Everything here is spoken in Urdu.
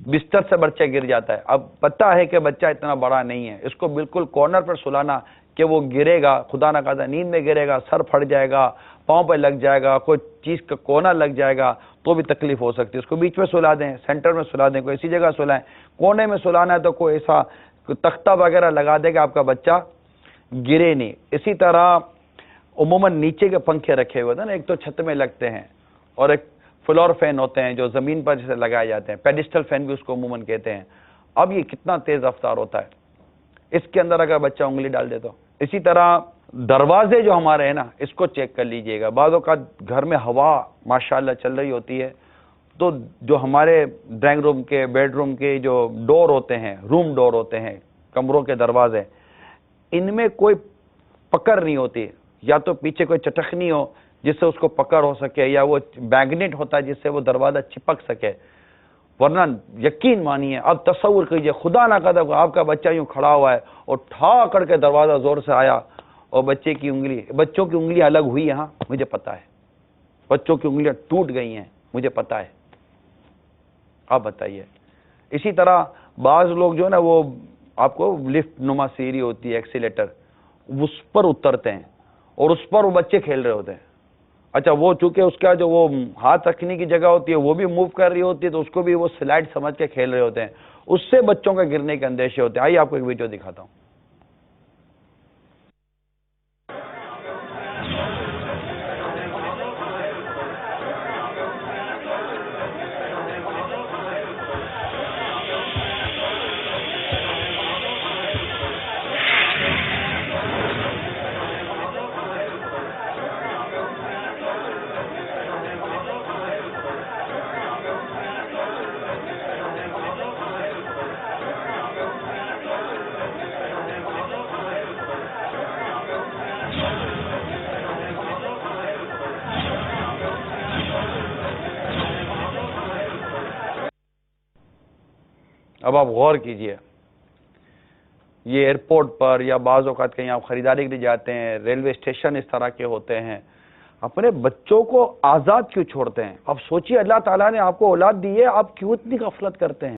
بستر سے بچہ گر جاتا ہے. اب پتہ ہے کہ بچہ اتنا بڑا نہیں ہے, اس کو بالکل کارنر پر سلانا کہ وہ گرے گا, خدا نہ خواستہ نیند میں گرے گا, سر پھٹ جائے گا, پاؤں پہ لگ جائے گا, کوئی چیز کا کونا لگ جائے گا تو بھی تکلیف ہو سکتی ہے. اس کو بیچ میں سلا دیں, سینٹر میں سلا دیں, کوئی ایسی جگہ سلائیں. کونے میں سلانا ہے تو کوئی ایسا تختہ وغیرہ لگا دے کہ آپ کا بچہ گرے نہیں. اسی طرح عموماً نیچے کے پنکھے رکھے ہوئے تھے نا, ایک تو چھت میں لگتے ہیں اور ایک فلور فین ہوتے ہیں جو زمین پر جیسے لگائے جاتے ہیں, پیڈسٹل فین بھی اس کو عموماً کہتے ہیں. اب یہ کتنا تیز رفتار ہوتا ہے, اس کے اندر اگر بچہ انگلی ڈال دے تو. اسی طرح دروازے جو ہمارے ہیں نا, اس کو چیک کر لیجئے گا. بعض اوقات گھر میں ہوا ماشاءاللہ چل رہی ہوتی ہے تو جو ہمارے ڈرائنگ روم کے, بیڈ روم کے جو ڈور ہوتے ہیں, روم ڈور ہوتے ہیں, کمروں کے دروازے, ان میں کوئی پکڑ نہیں ہوتی. یا تو پیچھے کوئی چٹخنی ہو جس سے اس کو پکڑ ہو سکے, یا وہ میگنیٹ ہوتا ہے جس سے وہ دروازہ چپک سکے. ورنہ یقین مانیے, اب تصور کیجئے خدا نہ کرے آپ کا بچہ یوں کھڑا ہوا ہے اور ٹھا کر کے دروازہ زور سے آیا اور بچوں کی انگلیاں الگ ہوئی, یہاں مجھے پتا ہے, بچوں کی انگلیاں ٹوٹ گئی ہیں, مجھے پتا ہے. آپ بتائیے. اسی طرح بعض لوگ جو ہے نا, وہ آپ کو لفٹ نما سیڑھی ہوتی ہے, ایکسیلیٹر, اس پر اترتے ہیں اور اس پر وہ بچے کھیل رہے ہوتے ہیں. اچھا, وہ چونکہ اس کا جو وہ ہاتھ رکھنے کی جگہ ہوتی ہے وہ بھی موو کر رہی ہوتی ہے, تو اس کو بھی وہ سلائڈ سمجھ کے کھیل رہے ہوتے ہیں. اس سے بچوں کے گرنے کے اندیشے ہوتے ہیں. آئیے آپ کو ایک ویڈیو دکھاتا ہوں. اب آپ غور کیجئے, یہ ایئرپورٹ پر یا بعض اوقات کہیں آپ خریداری کے لیے جاتے ہیں, ریلوے اسٹیشن اس طرح کے ہوتے ہیں, اپنے بچوں کو آزاد کیوں چھوڑتے ہیں؟ اب سوچئے اللہ تعالیٰ نے آپ کو اولاد دی ہے, آپ کیوں اتنی غفلت کرتے ہیں؟